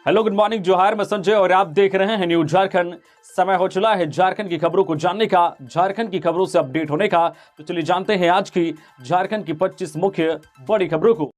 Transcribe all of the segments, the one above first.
Hello, good morning, जोहार। मैं संजय और आप देख रहे हैं न्यूज झारखंड। समय हो चला है झारखंड की खबरों को जानने का, झारखंड की खबरों से अपडेट होने का। तो चलिए जानते हैं आज की झारखंड की 25 मुख्य बड़ी खबरों को।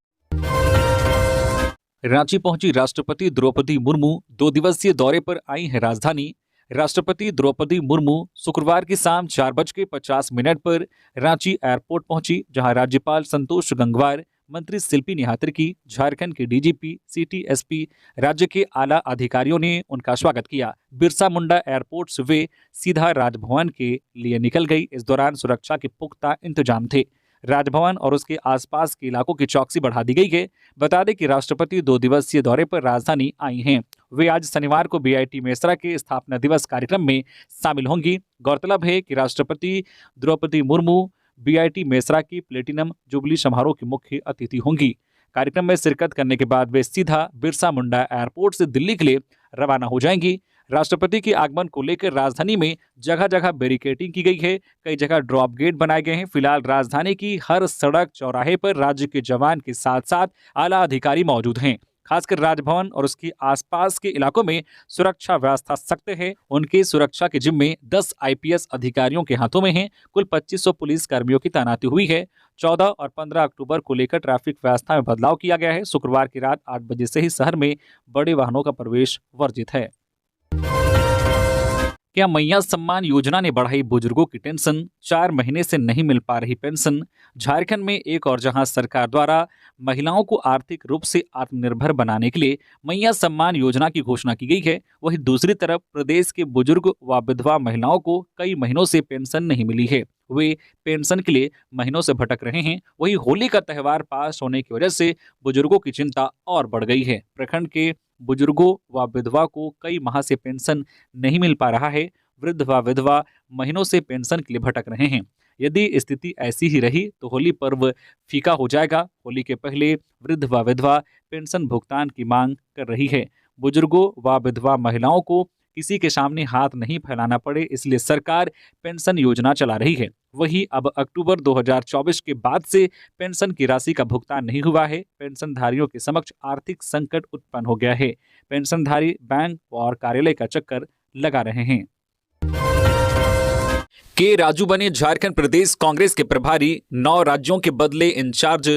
रांची पहुंची राष्ट्रपति द्रौपदी मुर्मू 2 दिवसीय दौरे पर आई हैं राजधानी। राष्ट्रपति द्रौपदी मुर्मू शुक्रवार की शाम 4:50 पर रांची एयरपोर्ट पहुंची, जहां राज्यपाल संतोष गंगवार, मंत्री शिल्पी निहात्रिकी, झारखंड के डीजीपी, सिटी एसपी, राज्य के आला अधिकारियों ने उनका स्वागत किया। बिरसा मुंडा एयरपोर्ट से वे सीधा राजभवन के लिए निकल गई। इस दौरान सुरक्षा के पुख्ता इंतजाम थे। राजभवन और उसके आसपास के इलाकों की चौकसी बढ़ा दी गई है। बता दें कि राष्ट्रपति 2 दिवसीय दौरे पर राजधानी आई हैं। वे आज शनिवार को बीआईटी मेसरा के स्थापना दिवस कार्यक्रम में शामिल होंगी। गौरतलब है कि राष्ट्रपति द्रौपदी मुर्मू बीआईटी मेसरा की प्लेटिनम जुबली समारोह की मुख्य अतिथि होंगी। कार्यक्रम में शिरकत करने के बाद वे सीधा बिरसा मुंडा एयरपोर्ट से दिल्ली के लिए रवाना हो जाएंगी। राष्ट्रपति के आगमन को लेकर राजधानी में जगह जगह बैरिकेडिंग की गई है। कई जगह ड्रॉप गेट बनाए गए हैं। फिलहाल राजधानी की हर सड़क चौराहे पर राज्य के जवान के साथ साथ आला अधिकारी मौजूद हैं। खासकर राजभवन और उसके आसपास के इलाकों में सुरक्षा व्यवस्था सख्त है। उनकी सुरक्षा के जिम्मे 10 आईपीएस अधिकारियों के हाथों में है। कुल 2500 पुलिस कर्मियों की तैनाती हुई है। 14 और 15 अक्टूबर को लेकर ट्रैफिक व्यवस्था में बदलाव किया गया है। शुक्रवार की रात 8 बजे से ही शहर में बड़े वाहनों का प्रवेश वर्जित है। क्या मैया सम्मान योजना ने बढ़ाई बुजुर्गों की टेंशन? 4 महीने से नहीं मिल पा रही पेंशन। झारखंड में एक और जहां सरकार द्वारा महिलाओं को आर्थिक रूप से आत्मनिर्भर बनाने के लिए मैया सम्मान योजना की घोषणा की गई है, वहीं दूसरी तरफ प्रदेश के बुजुर्ग व विधवा महिलाओं को कई महीनों से पेंशन नहीं मिली है। वे पेंशन के लिए महीनों से भटक रहे हैं। वहीं होली का त्यौहार पास होने की वजह से बुजुर्गों की चिंता और बढ़ गई है। प्रखंड के बुजुर्गों व विधवा को कई माह से पेंशन नहीं मिल पा रहा है। वृद्ध व विधवा महीनों से पेंशन के लिए भटक रहे हैं। यदि स्थिति ऐसी ही रही तो होली पर्व फीका हो जाएगा। होली के पहले वृद्ध व विधवा पेंशन भुगतान की मांग कर रही है। बुजुर्गों व विधवा महिलाओं को किसी के सामने हाथ नहीं फैलाना पड़े, इसलिए सरकार पेंशन योजना चला रही है। वहीं अब अक्टूबर 2024 के बाद से पेंशन की राशि का भुगतान नहीं हुआ है। पेंशनधारियों के समक्ष आर्थिक संकट उत्पन्न हो गया है। पेंशनधारी बैंक और कार्यालय का चक्कर लगा रहे हैं। के राजू बने झारखंड प्रदेश कांग्रेस के प्रभारी। 9 राज्यों के बदले इंचार्ज।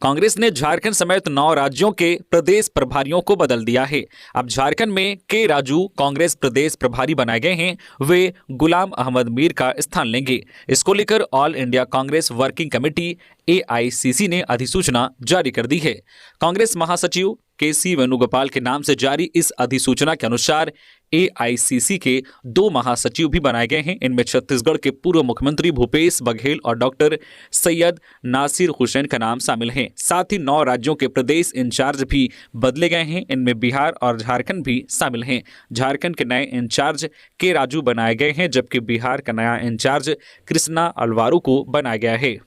कांग्रेस ने झारखंड समेत 9 राज्यों के प्रदेश प्रभारियों को बदल दिया है। अब झारखंड में के राजू कांग्रेस प्रदेश प्रभारी बनाए गए हैं। वे गुलाम अहमद मीर का स्थान लेंगे। इसको लेकर all India Congress working committee AICC ने अधिसूचना जारी कर दी है। कांग्रेस महासचिव KC वेणुगोपाल के नाम से जारी इस अधिसूचना के अनुसार AICC के 2 महासचिव भी बनाए गए हैं। इनमें छत्तीसगढ़ के पूर्व मुख्यमंत्री भूपेश बघेल और डॉक्टर सैयद नासिर हुसैन का नाम शामिल है। साथ ही 9 राज्यों के प्रदेश इंचार्ज भी बदले गए हैं। इनमें बिहार और झारखंड भी शामिल हैं। झारखंड के नए इंचार्ज के राजू बनाए गए हैं, जबकि बिहार का नया इंचार्ज कृष्णा अलवारू को बनाया गया है।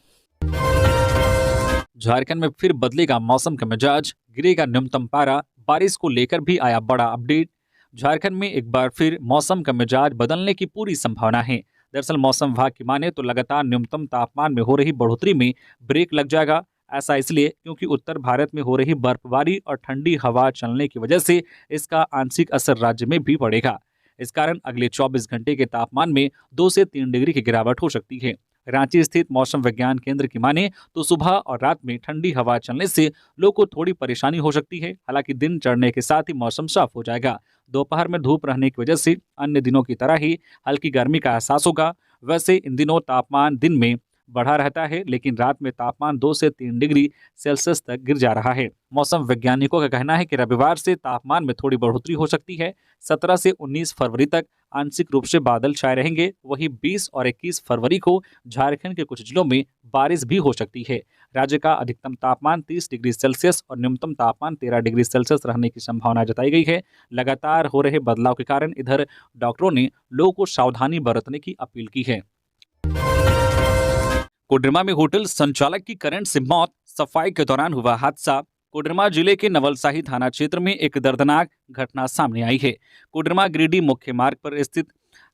झारखंड में फिर बदलेगा मौसम का मिजाज, गिरेगा न्यूनतम पारा। बारिश को लेकर भी आया बड़ा अपडेट। झारखंड में एक बार फिर मौसम का मिजाज बदलने की पूरी संभावना है। दरअसल मौसम विभाग की माने तो लगातार न्यूनतम तापमान में हो रही बढ़ोतरी में ब्रेक लग जाएगा। ऐसा इसलिए क्योंकि उत्तर भारत में हो रही बर्फबारी और ठंडी हवा चलने की वजह से इसका आंशिक असर राज्य में भी पड़ेगा। इस कारण अगले 24 घंटे के तापमान में 2 से 3 डिग्री की गिरावट हो सकती है। रांची स्थित मौसम विज्ञान केंद्र की माने तो सुबह और रात में ठंडी हवा चलने से लोगों को थोड़ी परेशानी हो सकती है। हालांकि दिन चढ़ने के साथ ही मौसम साफ हो जाएगा। दोपहर में धूप रहने की वजह से अन्य दिनों की तरह ही हल्की गर्मी का एहसास होगा। वैसे इन दिनों तापमान दिन में बढ़ा रहता है, लेकिन रात में तापमान 2 से 3 डिग्री सेल्सियस तक गिर जा रहा है। मौसम वैज्ञानिकों का कहना है कि रविवार से तापमान में थोड़ी बढ़ोतरी हो सकती है। 17 से 19 फरवरी तक आंशिक रूप से बादल छाए रहेंगे। वहीं 20 और 21 फरवरी को झारखंड के कुछ जिलों में बारिश भी हो सकती है। राज्य का अधिकतम तापमान 30 डिग्री सेल्सियस और न्यूनतम तापमान 13 डिग्री सेल्सियस रहने की संभावना जताई गई है। लगातार हो रहे बदलाव के कारण इधर डॉक्टरों ने लोगों को सावधानी बरतने की अपील की है। कोडरमा में होटल संचालक की करंट से मौत, सफाई के दौरान हुआ हादसा। कोडरमा जिले के नवलसाही थाना क्षेत्र में एक दर्दनाक घटना सामने आई है। कोडरमा गिरिडीह मुख्य मार्ग पर स्थित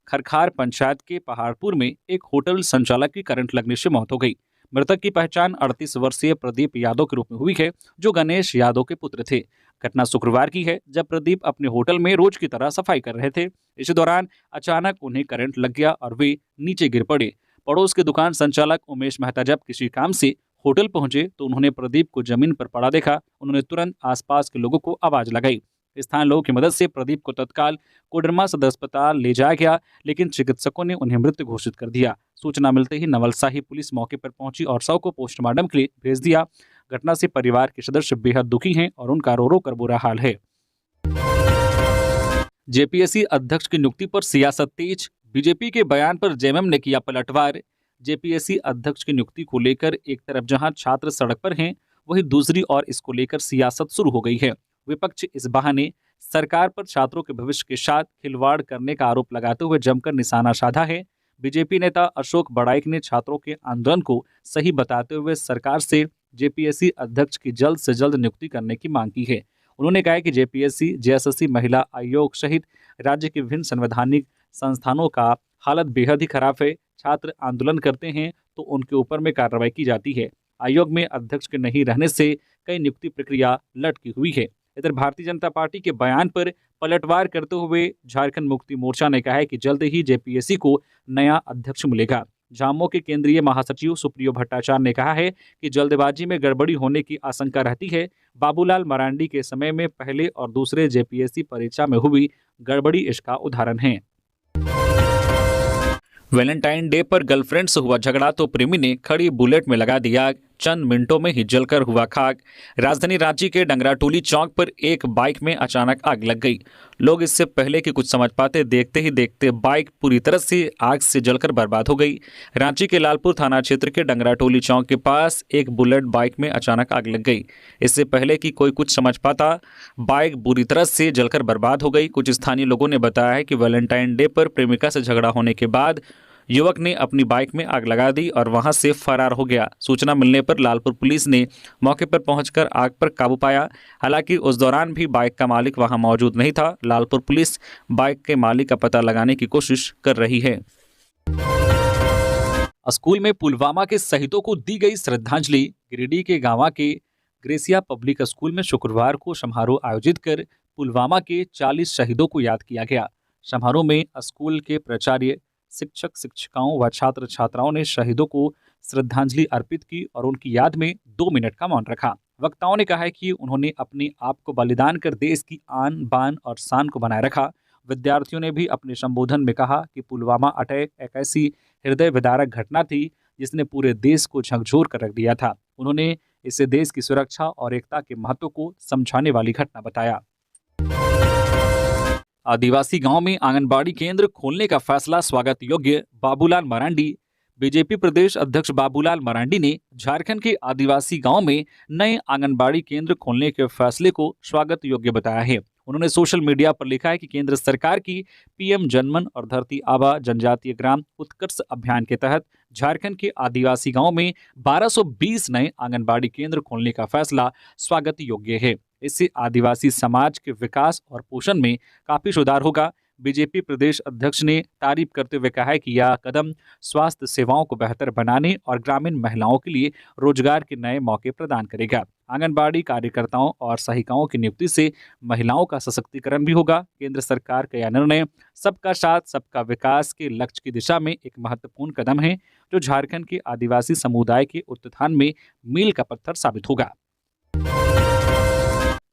खरखार पंचायत के पहाड़पुर में एक होटल संचालक की करंट लगने से मौत हो गई। मृतक की पहचान 38 वर्षीय प्रदीप यादव के रूप में हुई है, जो गणेश यादव के पुत्र थे। घटना शुक्रवार की है, जब प्रदीप अपने होटल में रोज की तरह सफाई कर रहे थे। इसी दौरान अचानक उन्हें करंट लग गया और वे नीचे गिर पड़े। पड़ोस के दुकान संचालक उमेश मेहता जब किसी काम से होटल पहुंचे तो उन्होंने प्रदीप को जमीन पर पड़ा देखा। उन्होंने तुरंत आसपास के लोगों को आवाज लगाई। स्थानीय लोगों की मदद से प्रदीप को तत्काल कोडरमा सदर अस्पताल ले जाया गया, लेकिन चिकित्सकों ने उन्हें मृत घोषित कर दिया। सूचना मिलते ही नवलसाही पुलिस मौके पर पहुंची और शव को पोस्टमार्टम के लिए भेज दिया। घटना से परिवार के सदस्य बेहद दुखी हैं और उनका रो रो कर बुरा हाल है। जेपीएससी अध्यक्ष की नियुक्ति पर सियासत तेज। बीजेपी के बयान पर जेएमएम ने किया पलटवार। जेपीएससी अध्यक्ष की नियुक्ति को लेकर एक तरफ जहां छात्र सड़क पर हैं, वहीं दूसरी ओर इसको लेकर सियासत शुरू हो गई है। विपक्ष इस बहाने सरकार पर छात्रों के भविष्य के साथ खिलवाड़ करने का आरोप लगाते हुए जमकर निशाना साधा है। बीजेपी नेता अशोक बड़ाइक ने छात्रों के आंदोलन को सही बताते हुए सरकार से जेपीएससी अध्यक्ष की जल्द से जल्द नियुक्ति करने की मांग की है। उन्होंने कहा है कि जेपीएससी, जेएसएससी, महिला आयोग सहित राज्य के विभिन्न संवैधानिक संस्थानों का हालत बेहद ही खराब है। छात्र आंदोलन करते हैं तो उनके ऊपर में कार्रवाई की जाती है। आयोग में अध्यक्ष के नहीं रहने से कई नियुक्ति प्रक्रिया लटकी हुई है। इधर भारतीय जनता पार्टी के बयान पर पलटवार करते हुए झारखंड मुक्ति मोर्चा ने कहा है कि जल्द ही जेपीएससी को नया अध्यक्ष मिलेगा। झामो के केंद्रीय महासचिव सुप्रियो भट्टाचार्य ने कहा है कि जल्दबाजी में गड़बड़ी होने की आशंका रहती है। बाबूलाल मरांडी के समय में पहले और दूसरे जेपीएससी परीक्षा में हुई गड़बड़ी इसका उदाहरण है। वैलेंटाइन डे पर गर्लफ्रेंड से हुआ झगड़ा तो प्रेमी ने खड़ी बुलेट में लगा दिया आग। चंद मिनटों में ही जलकर हुआ खाक। राजधानी रांची के डंगराटोली चौक पर एक बाइक में अचानक आग लग गई। लोग इससे पहले कि कुछ समझ पाते, देखते ही देखते बाइक पूरी तरह से आग से जलकर बर्बाद हो गई। रांची के लालपुर थाना क्षेत्र के डंगराटोली चौक के पास एक बुलेट बाइक में अचानक आग लग गई। इससे पहले कि कोई कुछ समझ पाता, बाइक बुरी तरह से जलकर बर्बाद हो गई। कुछ स्थानीय लोगों ने बताया है कि वैलेंटाइन डे पर प्रेमिका से झगड़ा होने के बाद युवक ने अपनी बाइक में आग लगा दी और वहां से फरार हो गया। सूचना मिलने पर लालपुर पुलिस ने मौके पर पहुंचकर आग पर काबू पाया। हालांकि उस दौरान भी बाइक का मालिक वहां मौजूद नहीं था। लालपुर पुलिस बाइक के मालिक का पता लगाने की कोशिश कर रही है। स्कूल में पुलवामा के शहीदों को दी गई श्रद्धांजलि। गिरिडीह के गांवा के ग्रेसिया पब्लिक स्कूल में शुक्रवार को समारोह आयोजित कर पुलवामा के 40 शहीदों को याद किया गया। समारोह में स्कूल के प्राचार्य, शिक्षक, शिक्षिकाओं व छात्र छात्राओं ने शहीदों को श्रद्धांजलि अर्पित की और उनकी याद में 2 मिनट का मौन रखा। वक्ताओं ने कहा है कि उन्होंने अपने आप को बलिदान कर देश की आन बान और शान को बनाए रखा। विद्यार्थियों ने भी अपने संबोधन में कहा कि पुलवामा अटैक एक ऐसी हृदय विदारक घटना थी जिसने पूरे देश को झकझोर कर रख दिया था। उन्होंने इसे देश की सुरक्षा और एकता के महत्व को समझाने वाली घटना बताया। आदिवासी गांव में आंगनबाड़ी केंद्र खोलने का फैसला स्वागत योग्य। बाबूलाल मरांडी। बीजेपी प्रदेश अध्यक्ष बाबूलाल मरांडी ने झारखंड के आदिवासी गांव में नए आंगनबाड़ी केंद्र खोलने के फैसले को स्वागत योग्य बताया है। उन्होंने सोशल मीडिया पर लिखा है कि केंद्र सरकार की पीएम जनमन और धरती आबा जनजातीय ग्राम उत्कर्ष अभियान के तहत झारखंड के आदिवासी गांव में 1220 नए आंगनबाड़ी केंद्र खोलने का फैसला स्वागत योग्य है। इससे आदिवासी समाज के विकास और पोषण में काफी सुधार होगा। बीजेपी प्रदेश अध्यक्ष ने तारीफ करते हुए कहा है कि यह कदम स्वास्थ्य सेवाओं को बेहतर बनाने और ग्रामीण महिलाओं के लिए रोजगार के नए मौके प्रदान करेगा। आंगनबाड़ी कार्यकर्ताओं और सहायिकाओं की नियुक्ति से महिलाओं का सशक्तिकरण भी होगा। केंद्र सरकार का यह निर्णय सबका साथ सबका विकास के लक्ष्य की दिशा में एक महत्वपूर्ण कदम है, जो झारखंड के आदिवासी समुदाय के उत्थान में मील का पत्थर साबित होगा।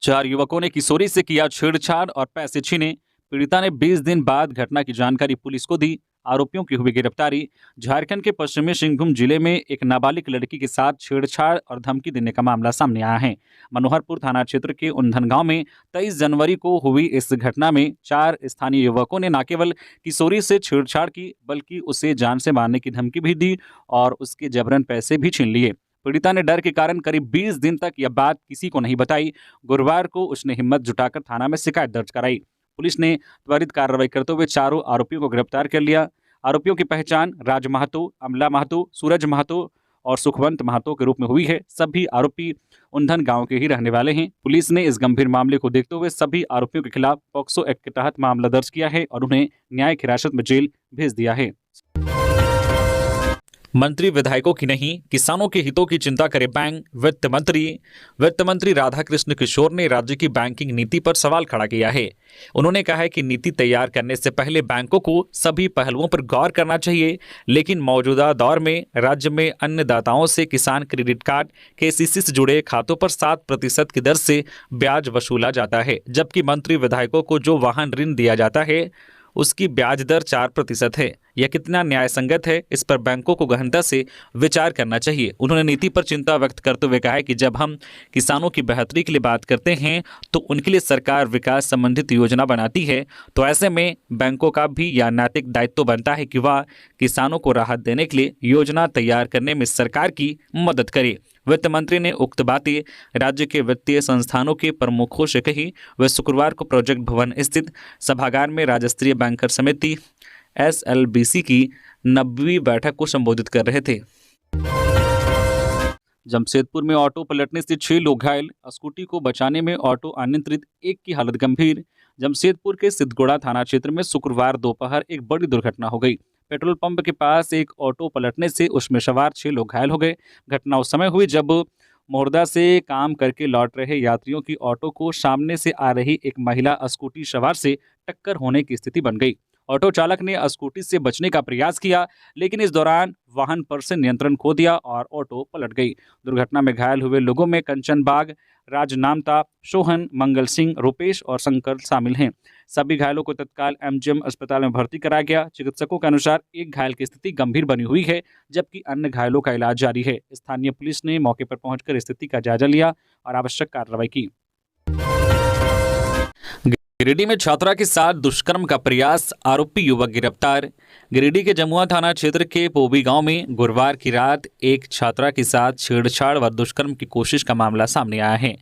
4 युवकों ने किशोरी से किया छेड़छाड़ और पैसे छीने। पीड़िता ने 20 दिन बाद घटना की जानकारी पुलिस को दी। आरोपियों की हुई गिरफ्तारी। झारखंड के पश्चिमी सिंहभूम जिले में एक नाबालिग लड़की के साथ छेड़छाड़ और धमकी देने का मामला सामने आया है। मनोहरपुर थाना क्षेत्र के उंधन गांव में 23 जनवरी को हुई इस घटना में 4 स्थानीय युवकों ने न केवल किशोरी से छेड़छाड़ की, बल्कि उसे जान से मारने की धमकी भी दी और उसके जबरन पैसे भी छीन लिए। पीड़िता ने डर के कारण करीब 20 दिन तक यह बात किसी को नहीं बताई। गुरुवार को उसने हिम्मत जुटाकर थाना में शिकायत दर्ज कराई। पुलिस ने त्वरित कार्रवाई करते हुए चारों आरोपियों को गिरफ्तार कर लिया। आरोपियों की पहचान राज महतो, अमला महतो, सूरज महतो और सुखवंत महतो के रूप में हुई है। सभी आरोपी उंधन गांव के ही रहने वाले हैं। पुलिस ने इस गंभीर मामले को देखते हुए सभी आरोपियों के खिलाफ पॉक्सो एक्ट के तहत मामला दर्ज किया है और उन्हें न्यायिक हिरासत में जेल भेज दिया है। मंत्री विधायकों की नहीं, किसानों के हितों की चिंता करे बैंक। वित्त मंत्री राधाकृष्ण किशोर ने राज्य की बैंकिंग नीति पर सवाल खड़ा किया है। उन्होंने कहा है कि नीति तैयार करने से पहले बैंकों को सभी पहलुओं पर गौर करना चाहिए, लेकिन मौजूदा दौर में राज्य में अन्नदाताओं से किसान क्रेडिट कार्ड केसीसी से जुड़े खातों पर 7% की दर से ब्याज वसूला जाता है, जबकि मंत्री विधायकों को जो वाहन ऋण दिया जाता है उसकी ब्याज दर 4% है। यह कितना न्याय संगत है, इस पर बैंकों को गहनता से विचार करना चाहिए। उन्होंने नीति पर चिंता व्यक्त करते हुए कहा है कि जब हम किसानों की बेहतरी के लिए बात करते हैं तो उनके लिए सरकार विकास संबंधित योजना बनाती है, तो ऐसे में बैंकों का भी यह नैतिक दायित्व बनता है कि वह किसानों को राहत देने के लिए योजना तैयार करने में सरकार की मदद करे। वित्त मंत्री ने उक्त बातें राज्य के वित्तीय संस्थानों के प्रमुखों से कही। वे शुक्रवार को प्रोजेक्ट भवन स्थित सभागार में राज्य स्तरीय बैंकर समिति SLBC की 90वीं बैठक को संबोधित कर रहे थे। जमशेदपुर में ऑटो पलटने से 6 लोग घायल, स्कूटी को बचाने में ऑटो अनियंत्रित, एक की हालत गंभीर। जमशेदपुर के सिद्धगोड़ा थाना क्षेत्र में शुक्रवार दोपहर एक बड़ी दुर्घटना हो गई। पेट्रोल पंप के पास एक ऑटो पलटने से उसमें सवार 6 लोग घायल हो गए। घटना उस समय हुई जब मोरदा से काम करके लौट रहे यात्रियों की ऑटो को सामने से आ रही एक महिला स्कूटी सवार से टक्कर होने की स्थिति बन गई। ऑटो चालक ने स्कूटी से बचने का प्रयास किया, लेकिन इस दौरान वाहन पर से नियंत्रण खो दिया और ऑटो पलट गई। दुर्घटना में घायल हुए लोगों में कंचनबाग राजनामता, सोहन, मंगल सिंह, रुपेश और शंकर शामिल हैं। सभी घायलों को तत्काल MGM अस्पताल में भर्ती कराया गया। चिकित्सकों के अनुसार एक घायल की स्थिति गंभीर बनी हुई है, जबकि अन्य घायलों का इलाज जारी है। स्थानीय पुलिस ने मौके पर पहुंचकर स्थिति का जायजा लिया और आवश्यक कार्रवाई की। गिरिडीह में छात्रा के साथ दुष्कर्म का प्रयास, आरोपी युवक गिरफ्तार। गिरिडीह के जमुआ थाना क्षेत्र के पोबी गांव में गुरुवार की रात एक छात्रा के साथ छेड़छाड़ व दुष्कर्म की कोशिश का मामला सामने आया है।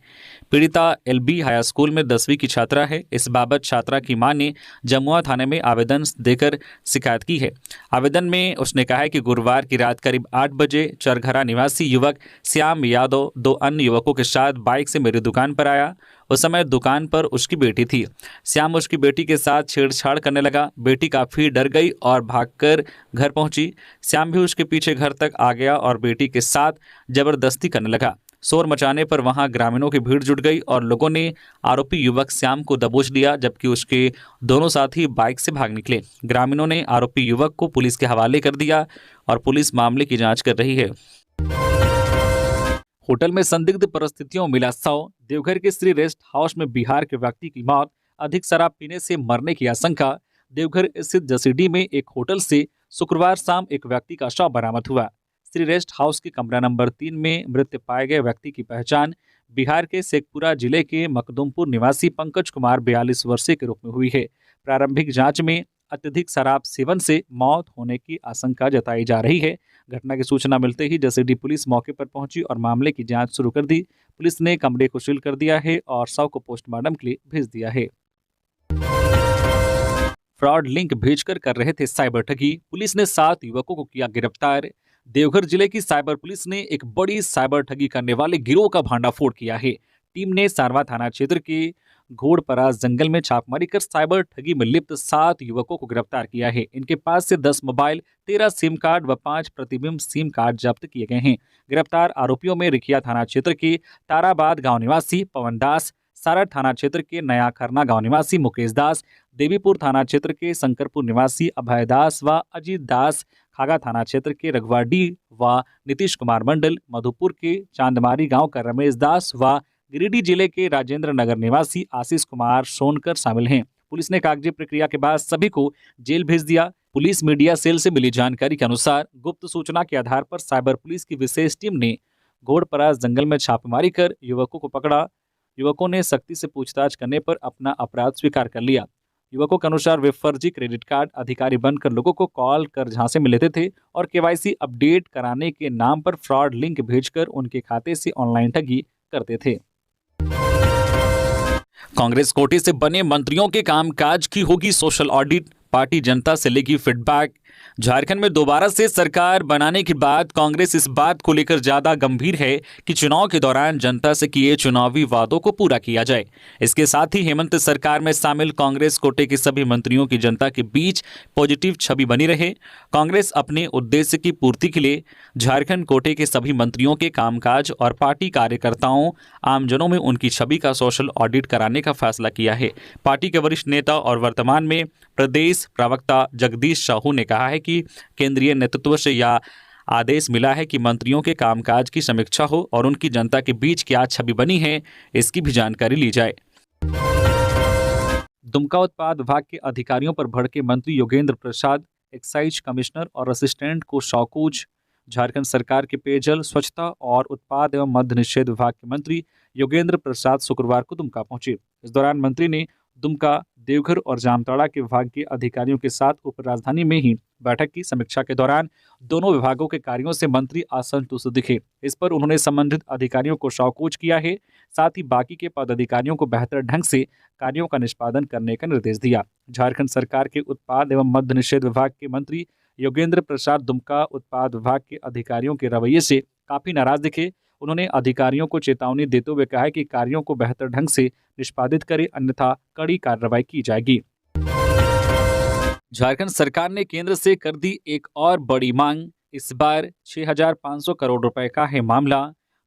पीड़िता LB हाई स्कूल में 10वीं की छात्रा है। इस बाबत छात्रा की मां ने जमुआ थाने में आवेदन देकर शिकायत की है। आवेदन में उसने कहा है कि गुरुवार की रात करीब 8 बजे चरघरा निवासी युवक श्याम यादव 2 अन्य युवकों के साथ बाइक से मेरी दुकान पर आया। उस समय दुकान पर उसकी बेटी थी। श्याम उसकी बेटी के साथ छेड़छाड़ करने लगा। बेटी काफ़ी डर गई और भागकर घर पहुंची। श्याम भी उसके पीछे घर तक आ गया और बेटी के साथ जबरदस्ती करने लगा। शोर मचाने पर वहां ग्रामीणों की भीड़ जुट गई और लोगों ने आरोपी युवक श्याम को दबोच लिया, जबकि उसके दोनों साथी बाइक से भाग निकले। ग्रामीणों ने आरोपी युवक को पुलिस के हवाले कर दिया और पुलिस मामले की जांच कर रही है। होटल में संदिग्ध परिस्थितियों में मिला शव। देवघर के श्री रेस्ट हाउस में बिहार के व्यक्ति की मौत, अधिक शराब पीने से मरने की आशंका। देवघर स्थित जसीडीह में एक होटल से शुक्रवार शाम एक व्यक्ति का शव बरामद हुआ। श्री रेस्ट हाउस के कमरा नंबर 3 में मृत पाए गए व्यक्ति की पहचान बिहार के शेखपुरा जिले के मखदुमपुर निवासी पंकज कुमार 42 वर्षीय के रूप में हुई है। प्रारंभिक जांच में अत्यधिक शराब सेवन से मौत होने की आशंका जताई जा रही है। घटना की सूचना मिलते ही जसीडीह पुलिस मौके पर पहुंची और मामले की जांच शुरू कर दी। पुलिस ने कमरे को सील कर दिया है और शव को पोस्टमार्टम के लिए भेज दिया है। फ्रॉड लिंक भेजकर कर रहे थे साइबर ठगी, पुलिस ने 7 युवकों को किया गिरफ्तार। देवघर जिले की साइबर पुलिस ने एक बड़ी साइबर ठगी करने वाले गिरोह का भांडाफोड़ किया है। टीम ने सारवा थाना क्षेत्र के घोड़परास जंगल में छापेमारी कर साइबर ठगी में लिप्त 7 युवकों को गिरफ्तार किया है। इनके पास से 10 मोबाइल, 13 सिम कार्ड व 5 प्रतिबिंब सिम कार्ड जब्त किए गए हैं। गिरफ्तार आरोपियों में रिखिया थाना क्षेत्र के ताराबाद गांव निवासी पवन दास, सारठ थाना क्षेत्र के नया खरना गांव निवासी मुकेश दास, देवीपुर थाना क्षेत्र के शंकरपुर निवासी अभय दास व अजीत दास, खागा थाना क्षेत्र के रघुवाडी व नीतीश कुमार मंडल, मधुपुर के चांदमारी गांव का रमेश दास व गिरिडीह जिले के राजेंद्र नगर निवासी आशीष कुमार सोनकर शामिल हैं। पुलिस ने कागजी प्रक्रिया के बाद सभी को जेल भेज दिया। पुलिस मीडिया सेल से मिली जानकारी के अनुसार गुप्त सूचना के आधार पर साइबर पुलिस की विशेष टीम ने घोड़परास जंगल में छापेमारी कर युवकों को पकड़ा। युवकों ने सख्ती से पूछताछ करने पर अपना अपराध स्वीकार कर लिया। युवकों के अनुसार वे फर्जी क्रेडिट कार्ड अधिकारी बनकर लोगों को कॉल कर झांसे में लेते थे और KYC अपडेट कराने के नाम पर फ्रॉड लिंक भेजकर उनके खाते से ऑनलाइन ठगी करते थे। कांग्रेस कोटे से बने मंत्रियों के कामकाज की होगी सोशल ऑडिट, पार्टी जनता से लेगी फीडबैक। झारखंड में दोबारा से सरकार बनाने के बाद कांग्रेस इस बात को लेकर ज्यादा गंभीर है कि चुनाव के दौरान जनता से किए चुनावी वादों को पूरा किया जाए। इसके साथ ही हेमंत सरकार में शामिल कांग्रेस कोटे के सभी मंत्रियों की जनता के बीच पॉजिटिव छवि बनी रहे। कांग्रेस अपने उद्देश्य की पूर्ति के लिए झारखंड कोटे के सभी मंत्रियों के कामकाज और पार्टी कार्यकर्ताओं आमजनों में उनकी छवि का सोशल ऑडिट कराने का फैसला किया है। पार्टी के वरिष्ठ नेता और वर्तमान में प्रदेश प्रवक्ता जगदीश साहू ने कहा है कि केंद्रीय नेतृत्व से यह आदेश मिला है कि मंत्रियों के कामकाज की समीक्षा हो और उनकी जनता के बीच क्या छवि बनी है इसकी भी जानकारी ली जाए। दुमका उत्पाद विभाग के अधिकारियों पर भड़के मंत्री योगेंद्र प्रसाद, एक्साइज कमिश्नर और असिस्टेंट को शौकूज। झारखंड सरकार के पेयजल, स्वच्छता और उत्पाद एवं मद्य निषेध विभाग के मंत्री योगेंद्र प्रसाद शुक्रवार को दुमका पहुंचे। इस दौरान मंत्री ने दुमका, देवघर और जामताड़ा के विभाग के अधिकारियों के साथ उपराजधानी में ही बैठक की। समीक्षा के दौरान दोनों विभागों के कार्यों से मंत्री असंतुष्ट दिखे। इस पर उन्होंने संबंधित अधिकारियों को शौकूज किया है। साथ ही बाकी के पदाधिकारियों को बेहतर ढंग से कार्यों का निष्पादन करने का निर्देश दिया। झारखंड सरकार के उत्पाद एवं मद्य निषेध विभाग के मंत्री योगेंद्र प्रसाद दुमका उत्पाद विभाग के अधिकारियों के रवैये से काफी नाराज दिखे। उन्होंने अधिकारियों को चेतावनी देते हुए कहा कि कार्यों को बेहतर ढंग से निष्पादित करें, अन्यथा कड़ी कार्रवाई की जाएगी। झारखंड सरकार ने केंद्र से कर दी एक और बड़ी मांग। इस बार 6,500 करोड़ रुपए का है मामला।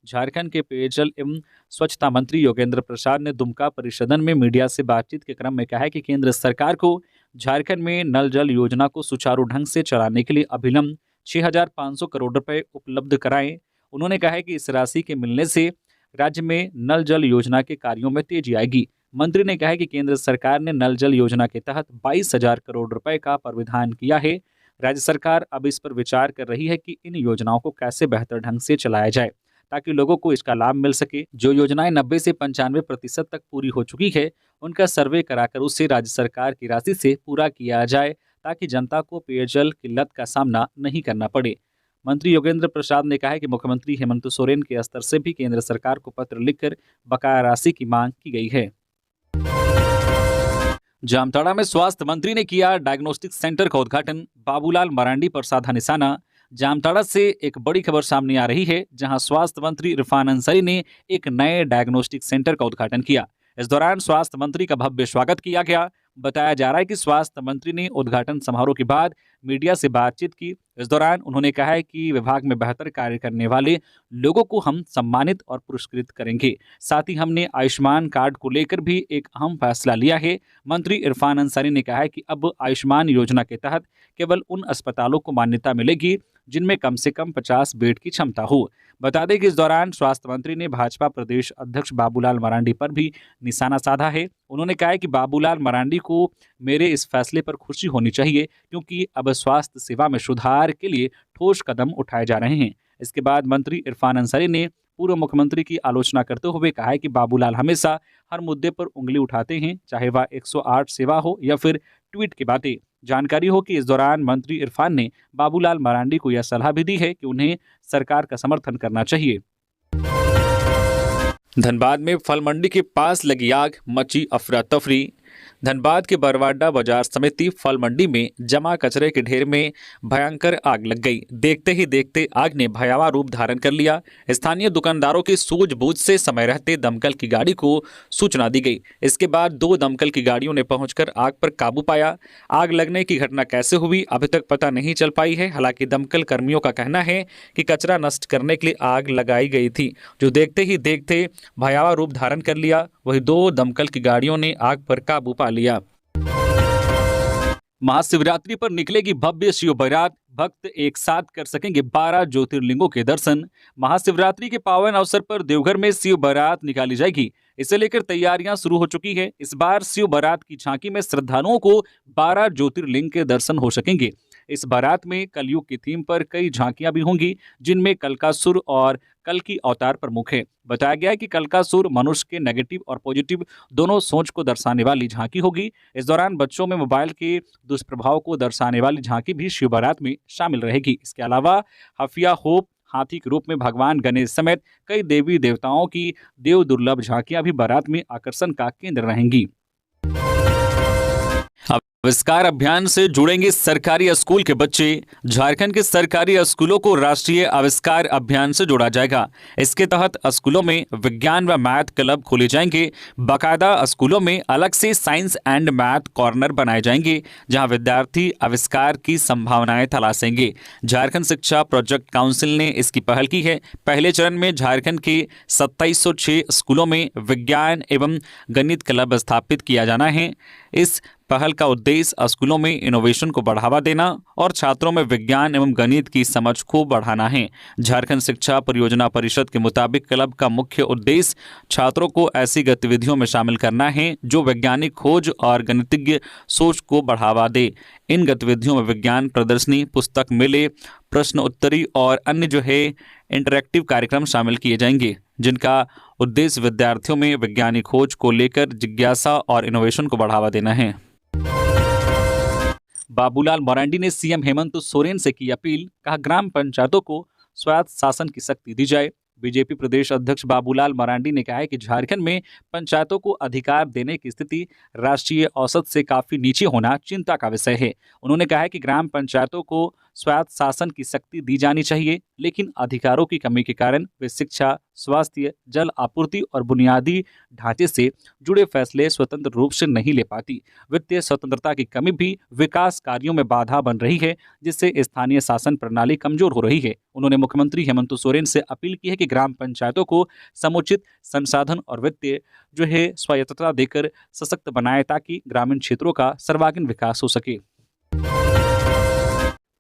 झारखंड के पेयजल एवं स्वच्छता मंत्री योगेंद्र प्रसाद ने दुमका परिषदन में मीडिया से बातचीत के क्रम में कहा है कि केंद्र सरकार को झारखंड में नल जल योजना को सुचारू ढंग से चलाने के लिए अभिलंब 6,500 करोड़ रुपए उपलब्ध कराएं। उन्होंने कहा है कि इस राशि के मिलने से राज्य में नल जल योजना के कार्यों में तेजी आएगी। मंत्री ने कहा है कि केंद्र सरकार ने नल जल योजना के तहत 22,000 करोड़ रुपए का प्रावधान किया है। राज्य सरकार अब इस पर विचार कर रही है कि इन योजनाओं को कैसे बेहतर ढंग से चलाया जाए ताकि लोगों को इसका लाभ मिल सके। जो योजनाएं 90 से 95% तक पूरी हो चुकी है, उनका सर्वे कराकर उसे राज्य सरकार की राशि से पूरा किया जाए ताकि जनता को पेयजल किल्लत का सामना नहीं करना पड़े। मंत्री योगेंद्र प्रसाद ने कहा है कि मुख्यमंत्री हेमंत सोरेन के स्तर से भी केंद्र सरकार को पत्र लिखकर बकाया राशि की मांग की गई है। जामताड़ा में स्वास्थ्य मंत्री ने किया डायग्नोस्टिक सेंटर का उद्घाटन। बाबूलाल मरांडी पर साधा निशाना। जामताड़ा से एक बड़ी खबर सामने आ रही है, जहां स्वास्थ्य मंत्री इरफान अंसारी ने एक नए डायग्नोस्टिक सेंटर का उद्घाटन किया। इस दौरान स्वास्थ्य मंत्री का भव्य स्वागत किया गया। बताया जा रहा है कि स्वास्थ्य मंत्री ने उद्घाटन समारोह के बाद मीडिया से बातचीत की। इस दौरान उन्होंने कहा है कि विभाग में बेहतर कार्य करने वाले लोगों को हम सम्मानित और पुरस्कृत करेंगे। साथ ही हमने आयुष्मान कार्ड को लेकर भी एक अहम फैसला लिया है। मंत्री इरफान अंसारी ने कहा है कि अब आयुष्मान योजना के तहत केवल उन अस्पतालों को मान्यता मिलेगी जिनमें कम से कम 50 बेड की क्षमता हो। बता दें कि इस दौरान स्वास्थ्य मंत्री ने भाजपा प्रदेश अध्यक्ष बाबूलाल मरांडी पर भी निशाना साधा है। उन्होंने कहा है कि बाबूलाल मरांडी को मेरे इस फैसले पर खुशी होनी चाहिए, क्योंकि अब स्वास्थ्य सेवा में सुधार के लिए ठोस कदम उठाए जा रहे हैं। इसके बाद मंत्री इरफान अंसारी ने पूर्व मुख्यमंत्री की आलोचना करते हुए कहा है कि बाबूलाल हमेशा हर मुद्दे पर उंगली उठाते हैं, चाहे वह 108 सेवा हो या फिर ट्वीट की बातें। जानकारी हो कि इस दौरान मंत्री इरफान ने बाबूलाल मरांडी को यह सलाह भी दी है कि उन्हें सरकार का समर्थन करना चाहिए। धनबाद में फल मंडी के पास लगी आग, मची अफरा तफरी। धनबाद के बरवाडा बाजार समिति फल मंडी में जमा कचरे के ढेर में भयंकर आग लग गई। देखते ही देखते आग ने भयावह रूप धारण कर लिया। स्थानीय दुकानदारों की सूझबूझ से समय रहते दमकल की गाड़ी को सूचना दी गई। इसके बाद 2 दमकल की गाड़ियों ने पहुंचकर आग पर काबू पाया। आग लगने की घटना कैसे हुई अभी तक पता नहीं चल पाई है। हालांकि दमकल कर्मियों का कहना है कि कचरा नष्ट करने के लिए आग लगाई गई थी, जो देखते ही देखते भयावह रूप धारण कर लिया। वही 2 दमकल की गाड़ियों ने आग पर काबू पा लिया। महाशिवरात्रि पर निकलेगी भव्य शिव बारात। भक्त एक साथ कर सकेंगे 12 ज्योतिर्लिंगों के दर्शन। महाशिवरात्रि के पावन अवसर पर देवघर में शिव बारात निकाली जाएगी। इसे लेकर तैयारियां शुरू हो चुकी है। इस बार शिव बारात की झांकी में श्रद्धालुओं को 12 ज्योतिर्लिंग के दर्शन हो सकेंगे। इस बारात में कलयुग की थीम पर कई झांकियां भी होंगी, जिनमें कलकासुर और कल्कि अवतार प्रमुख है। बताया गया है कि कलकासुर मनुष्य के नेगेटिव और पॉजिटिव दोनों सोच को दर्शाने वाली झांकी होगी। इस दौरान बच्चों में मोबाइल के दुष्प्रभाव को दर्शाने वाली झांकी भी शिव बारात में शामिल रहेगी। इसके अलावा हफिया होप हाथी के रूप में भगवान गणेश समेत कई देवी देवताओं की देव दुर्लभ झांकियां भी बारात में आकर्षण का केंद्र रहेंगी। आविष्कार अभियान से जुड़ेंगे सरकारी स्कूल के बच्चे। झारखंड के सरकारी स्कूलों को राष्ट्रीय आविष्कार अभियान से जोड़ा जाएगा। इसके तहत स्कूलों में विज्ञान व मैथ क्लब खोले जाएंगे। बाकायदा स्कूलों में अलग से साइंस एंड मैथ कॉर्नर बनाए जाएंगे, जहां विद्यार्थी आविष्कार की संभावनाएं तलाशेंगे। झारखंड शिक्षा प्रोजेक्ट काउंसिल ने इसकी पहल की है। पहले चरण में झारखंड के 2706 स्कूलों में विज्ञान एवं गणित क्लब स्थापित किया जाना है। इस पहल का उद्देश्य स्कूलों में इनोवेशन को बढ़ावा देना और छात्रों में विज्ञान एवं गणित की समझ को बढ़ाना है। झारखंड शिक्षा परियोजना परिषद के मुताबिक क्लब का मुख्य उद्देश्य छात्रों को ऐसी गतिविधियों में शामिल करना है जो वैज्ञानिक खोज और गणितज्ञ सोच को बढ़ावा दे। इन गतिविधियों में विज्ञान प्रदर्शनी, पुस्तक मेले, प्रश्न उत्तरी और अन्य इंटरैक्टिव कार्यक्रम शामिल किए जाएंगे, जिनका उद्देश्य विद्यार्थियों में वैज्ञानिक खोज को लेकर जिज्ञासा और इनोवेशन को बढ़ावा देना है। बाबूलाल मरांडी ने सीएम हेमंत सोरेन से की अपील, कहा ग्राम पंचायतों को स्वायत्त शासन की शक्ति दी जाए। बीजेपी प्रदेश अध्यक्ष बाबूलाल मरांडी ने कहा है कि झारखंड में पंचायतों को अधिकार देने की स्थिति राष्ट्रीय औसत से काफी नीचे होना चिंता का विषय है। उन्होंने कहा है कि ग्राम पंचायतों को स्वायत्त शासन की शक्ति दी जानी चाहिए, लेकिन अधिकारों की कमी के कारण वे शिक्षा, स्वास्थ्य, जल आपूर्ति और बुनियादी ढांचे से जुड़े फैसले स्वतंत्र रूप से नहीं ले पाती। वित्तीय स्वतंत्रता की कमी भी विकास कार्यों में बाधा बन रही है, जिससे स्थानीय शासन प्रणाली कमजोर हो रही है। उन्होंने मुख्यमंत्री हेमंत सोरेन से अपील की है कि ग्राम पंचायतों को समुचित संसाधन और वित्तीय स्वायत्तता देकर सशक्त बनाए, ताकि ग्रामीण क्षेत्रों का सर्वांगीण विकास हो सके।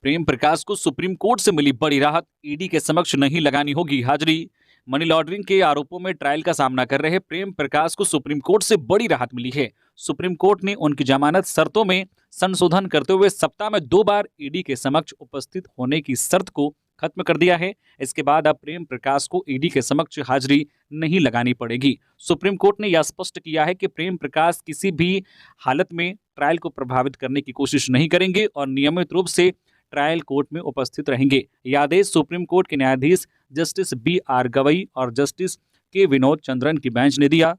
प्रेम प्रकाश को सुप्रीम कोर्ट से मिली बड़ी राहत, ईडी के समक्ष नहीं लगानी होगी हाजिरी। मनी लॉन्ड्रिंग के आरोपों में ट्रायल का सामना कर रहे प्रेम प्रकाश को सुप्रीम कोर्ट से बड़ी राहत मिली है। सुप्रीम कोर्ट ने उनकी जमानत शर्तों में संशोधन करते हुए सप्ताह में 2 बार ईडी के समक्ष उपस्थित होने की शर्त को खत्म कर दिया है। इसके बाद अब प्रेम प्रकाश को ईडी के समक्ष हाजिरी नहीं लगानी पड़ेगी। सुप्रीम कोर्ट ने यह स्पष्ट किया है कि प्रेम प्रकाश किसी भी हालत में ट्रायल को प्रभावित करने की कोशिश नहीं करेंगे और नियमित रूप से ट्रायल कोर्ट में उपस्थित रहेंगे। यह आदेश सुप्रीम कोर्ट के न्यायाधीश जस्टिस BR गवई और जस्टिस के विनोद चंद्रन की बेंच ने दिया।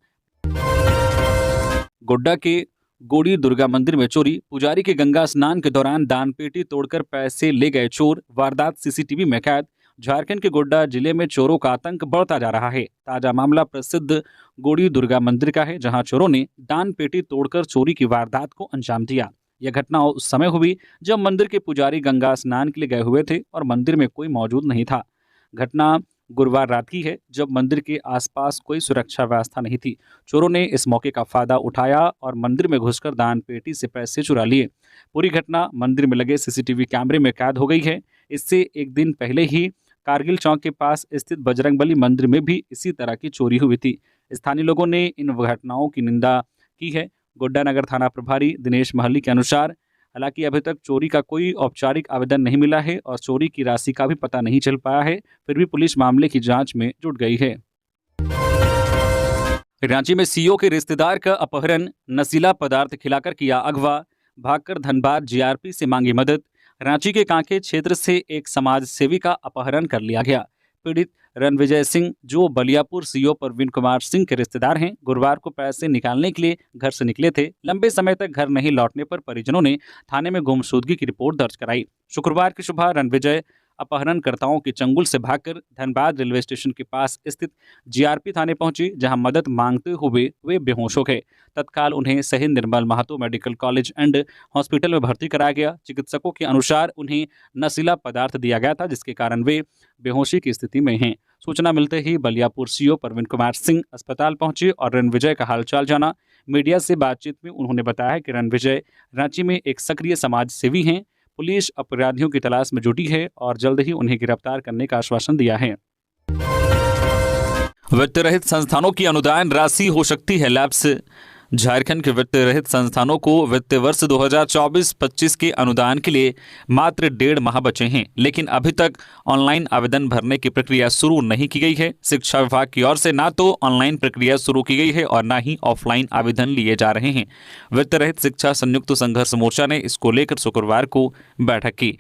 गोड्डा के गोड़ी दुर्गा मंदिर में चोरी, पुजारी के गंगा स्नान के दौरान दान पेटी तोड़कर पैसे ले गए चोर, वारदात सीसीटीवी में कैद। झारखंड के गोड्डा जिले में चोरों का आतंक बढ़ता जा रहा है। ताजा मामला प्रसिद्ध गोड़ी दुर्गा मंदिर का है, जहां चोरों ने दान पेटी तोड़कर चोरी की वारदात को अंजाम दिया। यह घटना उस समय हुई जब मंदिर के पुजारी गंगा स्नान के लिए गए हुए थे और मंदिर में कोई मौजूद नहीं था। घटना गुरुवार रात की है, जब मंदिर के आसपास कोई सुरक्षा व्यवस्था नहीं थी। चोरों ने इस मौके का फायदा उठाया और मंदिर में घुसकर दान पेटी से पैसे चुरा लिए। पूरी घटना मंदिर में लगे सीसीटीवी कैमरे में कैद हो गई है। इससे एक दिन पहले ही कारगिल चौक के पास स्थित बजरंगबली मंदिर में भी इसी तरह की चोरी हुई थी। स्थानीय लोगों ने इन घटनाओं की निंदा की है। गोड्डा नगर थाना प्रभारी दिनेश महली के अनुसार हालांकि अभी तक चोरी का कोई औपचारिक आवेदन नहीं मिला है और चोरी की राशि का भी पता नहीं चल पाया है, फिर भी पुलिस मामले की जांच में जुट गई है। रांची में सीओ के रिश्तेदार का अपहरण, नशीला पदार्थ खिलाकर किया अगवा, भागकर धनबाद जीआरपी से मांगी मदद। रांची के कांके क्षेत्र से एक समाज सेवी का अपहरण कर लिया गया। पीड़ित रणविजय सिंह, जो बलियापुर सीओ प्रवीण कुमार सिंह के रिश्तेदार हैं, गुरुवार को पैसे निकालने के लिए घर से निकले थे। लंबे समय तक घर नहीं लौटने पर परिजनों ने थाने में गुमशुदगी की रिपोर्ट दर्ज कराई। शुक्रवार की सुबह रणविजय अपहरणकर्ताओं के चंगुल से भागकर धनबाद रेलवे स्टेशन के पास स्थित जीआरपी थाने पहुंचे, जहां मदद मांगते हुए वे बेहोश हो गए। तत्काल उन्हें शहीद Nirmal Mahato medical college and hospital में भर्ती कराया गया। चिकित्सकों के अनुसार उन्हें नशीला पदार्थ दिया गया था, जिसके कारण वे बेहोशी की स्थिति में हैं। सूचना मिलते ही बलियापुर सीओ प्रवीण कुमार सिंह अस्पताल पहुंचे और रणविजय का हालचाल जाना। मीडिया से बातचीत में उन्होंने बताया कि रणविजय रांची में एक सक्रिय समाज सेवी हैं। पुलिस अपराधियों की तलाश में जुटी है और जल्द ही उन्हें गिरफ्तार करने का आश्वासन दिया है। वित्त रहित संस्थानों की अनुदान राशि हो सकती है लैप्स। झारखंड के वित्त रहित संस्थानों को वित्त वर्ष 2024-25 के अनुदान के लिए मात्र 1.5 माह बचे हैं, लेकिन अभी तक ऑनलाइन आवेदन भरने की प्रक्रिया शुरू नहीं की गई है। शिक्षा विभाग की ओर से ना तो ऑनलाइन प्रक्रिया शुरू की गई है और ना ही ऑफलाइन आवेदन लिए जा रहे हैं। वित्त रहित शिक्षा संयुक्त संघर्ष मोर्चा ने इसको लेकर शुक्रवार को बैठक की।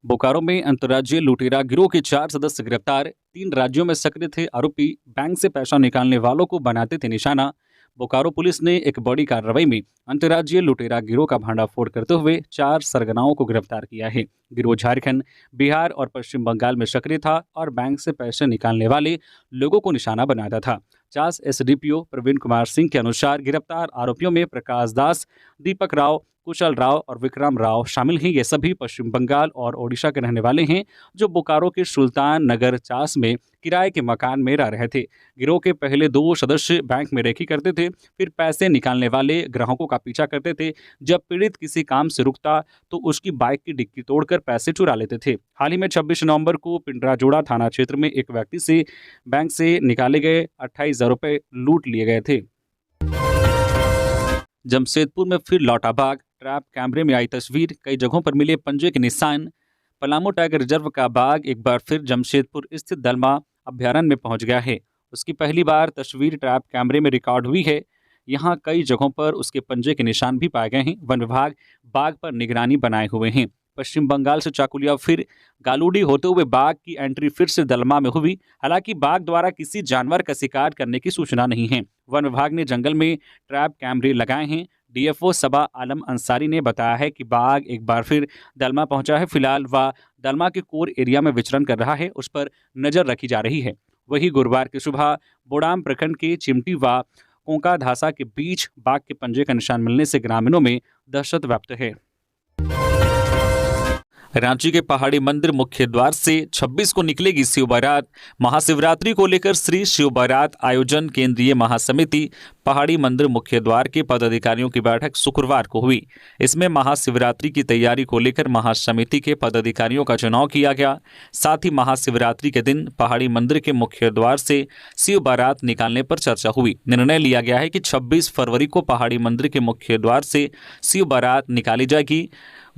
बोकारो में अंतर्राज्यीय लुटेरा गिरोह के 4 सदस्य गिरफ्तार। 3 राज्यों में सक्रिय थे आरोपी बैंक से पैसा निकालने वालों को बनाते थे निशाना। बोकारो पुलिस ने एक बड़ी कार्रवाई में अंतर्राज्यीय लुटेरा गिरोह का भांडाफोड़ करते हुए 4 सरगनाओं को गिरफ्तार किया है। गिरोह झारखंड, बिहार और पश्चिम बंगाल में सक्रिय था और बैंक से पैसे निकालने वाले लोगों को निशाना बनाता था। चास एसडीपीओ प्रवीण कुमार सिंह के अनुसार गिरफ्तार आरोपियों में प्रकाश दास, दीपक राव, कुशल राव और विक्रम राव शामिल हैं। ये सभी पश्चिम बंगाल और ओडिशा के रहने वाले हैं जो बोकारो के सुल्तान नगर चास में किराए के मकान में रह रहे थे। गिरोह के पहले 2 सदस्य बैंक में रेकी करते थे, फिर पैसे निकालने वाले ग्राहकों का पीछा करते थे। जब पीड़ित किसी काम से रुकता तो उसकी बाइक की डिक्की तोड़कर पैसे चुरा लेते थे। हाल ही में 26 नवंबर को पिंडराजोड़ा थाना क्षेत्र में एक व्यक्ति से बैंक से निकाले गए 28,000 रुपये लूट लिए गए थे। जमशेदपुर में फिर लौटा बाघ, ट्रैप कैमरे में आई तस्वीर, कई जगहों पर मिले पंजे के निशान। पलामू टाइगर रिजर्व का बाघ एक बार फिर जमशेदपुर स्थित दलमा अभ्यारण्य में पहुंच गया है। उसकी पहली बार तस्वीर ट्रैप कैमरे में रिकॉर्ड हुई है। यहाँ कई जगहों पर उसके पंजे के निशान भी पाए गए हैं। वन विभाग बाघ पर निगरानी बनाए हुए हैं। पश्चिम बंगाल से चाकुलिया फिर गालूडी होते हुए बाघ की एंट्री फिर से दलमा में हुई। हालांकि बाघ द्वारा किसी जानवर का शिकार करने की सूचना नहीं है। वन विभाग ने जंगल में ट्रैप कैमरे लगाए हैं। डीएफओ सबा आलम अंसारी ने बताया है कि बाघ एक बार फिर दलमा पहुंचा है। फिलहाल वह दलमा के कोर एरिया में विचरण कर रहा है, उस पर नजर रखी जा रही है। वहीं गुरुवार की सुबह बोडाम प्रखंड के चिमटी व कोंका धासा के बीच बाघ के पंजे का निशान मिलने से ग्रामीणों में दहशत व्याप्त है। रांची के पहाड़ी मंदिर मुख्य द्वार से 26 को निकलेगी शिव बारात। महाशिवरात्रि को लेकर श्री शिव बारात आयोजन केंद्रीय महासमिति पहाड़ी मंदिर मुख्य द्वार के पदाधिकारियों की बैठक शुक्रवार को हुई। इसमें महाशिवरात्रि की तैयारी को लेकर महासमिति के पदाधिकारियों का चुनाव किया गया। साथ ही महाशिवरात्रि के दिन पहाड़ी मंदिर के मुख्य द्वार से शिव बारात निकालने पर चर्चा हुई। निर्णय लिया गया है कि 26 फरवरी को पहाड़ी मंदिर के मुख्य द्वार से शिव बारात निकाली जाएगी।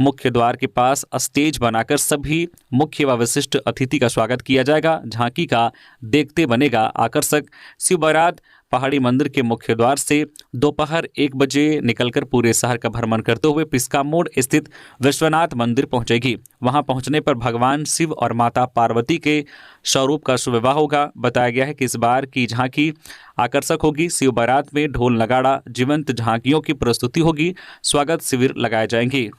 मुख्य द्वार के पास स्टेज बनाकर सभी मुख्य व विशिष्ट अतिथि का स्वागत किया जाएगा। झांकी का देखते बनेगा आकर्षक। शिव बारात पहाड़ी मंदिर के मुख्य द्वार से दोपहर 1 बजे निकलकर पूरे शहर का भ्रमण करते हुए पिस्का मोड़ स्थित विश्वनाथ मंदिर पहुंचेगी। वहां पहुंचने पर भगवान शिव और माता पार्वती के स्वरूप का सुविवाह होगा। बताया गया है कि इस बार की झांकी आकर्षक होगी। शिव बारात में ढोल नगाड़ा, जीवंत झांकियों की प्रस्तुति होगी। स्वागत शिविर लगाए जाएंगे।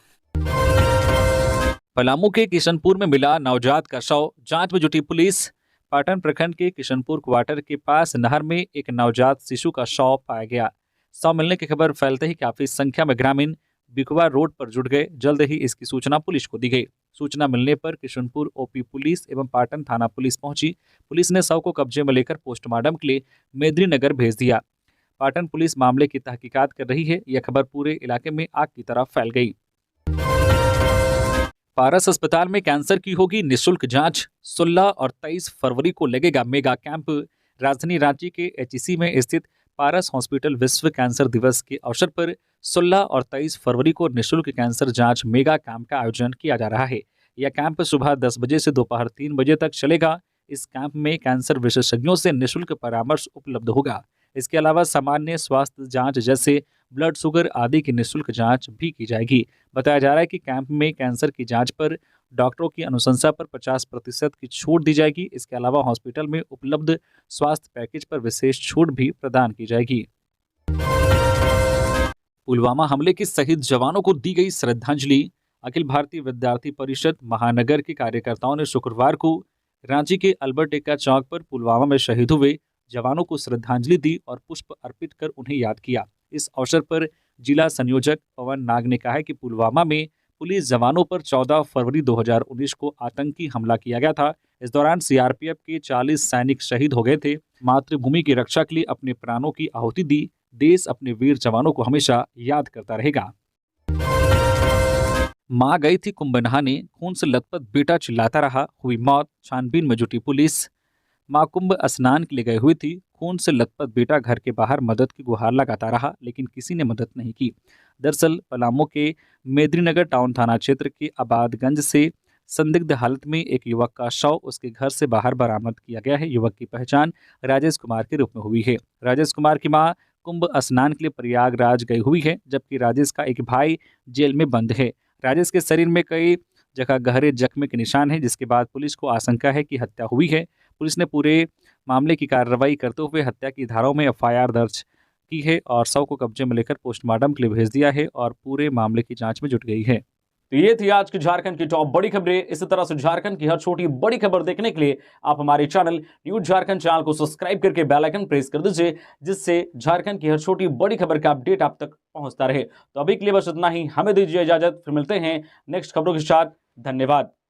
पलामू के किशनपुर में मिला नवजात का शव, जांच में जुटी पुलिस। पाटन प्रखंड के किशनपुर क्वार्टर के पास नहर में एक नवजात शिशु का शव पाया गया। शव मिलने की खबर फैलते ही काफी संख्या में ग्रामीण बिकवा रोड पर जुट गए। जल्द ही इसकी सूचना पुलिस को दी गई। सूचना मिलने पर किशनपुर ओपी पुलिस एवं पाटन थाना पुलिस पहुंची। पुलिस ने शव को कब्जे में लेकर पोस्टमार्टम के लिए मेदिनीनगर भेज दिया। पाटन पुलिस मामले की तहकीकात कर रही है। यह खबर पूरे इलाके में आग की तरह फैल गई। पारस अस्पताल में कैंसर की होगी निःशुल्क जांच। 16 और 23 फरवरी को लगेगा मेगा कैंप। राजधानी रांची के एचईसी में स्थित पारस हॉस्पिटल विश्व कैंसर दिवस के अवसर पर 16 और 23 फरवरी को निःशुल्क कैंसर जांच मेगा कैंप का आयोजन किया जा रहा है। यह कैंप सुबह 10 बजे से दोपहर 3 बजे तक चलेगा। इस कैंप में कैंसर विशेषज्ञों से निःशुल्क परामर्श उपलब्ध होगा। इसके अलावा सामान्य स्वास्थ्य जांच जैसे ब्लड शुगर आदि की निःशुल्क जांच भी की जाएगी। बताया जा रहा है कि कैंप में कैंसर की जांच पर डॉक्टरों की अनुशंसा पर 50% की छूट दी जाएगी। इसके अलावा हॉस्पिटल में उपलब्ध स्वास्थ्य पैकेज पर विशेष छूट भी प्रदान की जाएगी। पुलवामा हमले के शहीद जवानों को दी गई श्रद्धांजलि। अखिल भारतीय विद्यार्थी परिषद महानगर के कार्यकर्ताओं ने शुक्रवार को रांची के अल्बर्ट एक्का चौक पर पुलवामा में शहीद हुए जवानों को श्रद्धांजलि दी और पुष्प अर्पित कर उन्हें याद किया। इस अवसर पर जिला संयोजक पवन नाग ने कहा है कि पुलवामा में पुलिस जवानों पर 14 फरवरी 2019 को आतंकी हमला किया गया था। इस दौरान सीआरपीएफ के 40 सैनिक शहीद हो गए थे। मातृभूमि की रक्षा के लिए अपने प्राणों की आहुति दी। देश अपने वीर जवानों को हमेशा याद करता रहेगा। मां गई थी कुंभ नहाने, खून से लथपथ बेटा चिल्लाता रहा, हुई मौत। छानबीन में जुटी पुलिस। मां कुंभ स्नान के लिए गई हुई थी। खून से लथपथ बेटा घर के बाहर मदद की गुहार लगाता रहा, लेकिन किसी ने मदद नहीं की। दरअसल पलामू के मेदिनीनगर टाउन थाना क्षेत्र के आबादगंज से संदिग्ध हालत में एक युवक का शव उसके घर से बाहर बरामद किया गया है। युवक की पहचान राजेश कुमार के रूप में हुई है। राजेश कुमार की मां कुंभ स्नान के लिए प्रयागराज गई हुई है, जबकि राजेश का एक भाई जेल में बंद है। राजेश के शरीर में कई जगह गहरे जख्म के निशान हैं, जिसके बाद पुलिस को आशंका है कि हत्या हुई है। पुलिस ने पूरे मामले की कार्रवाई करते हुए हत्या की धाराओं में एफआईआर दर्ज की है और शव को कब्जे में लेकर पोस्टमार्टम के लिए भेज दिया है और पूरे मामले की जांच में जुट गई है। तो ये थी आज की झारखंड की टॉप बड़ी खबरें। इसी तरह से झारखंड की हर छोटी बड़ी खबर देखने के लिए आप हमारे चैनल न्यूज झारखंड चैनल को सब्सक्राइब करके बेल आइकन प्रेस कर दीजिए, जिससे झारखंड की हर छोटी बड़ी खबर का अपडेट आप तक पहुंचता रहे। तो अभी के लिए बस इतना ही, हमें दीजिए इजाजत, फिर मिलते हैं नेक्स्ट खबरों के साथ। धन्यवाद।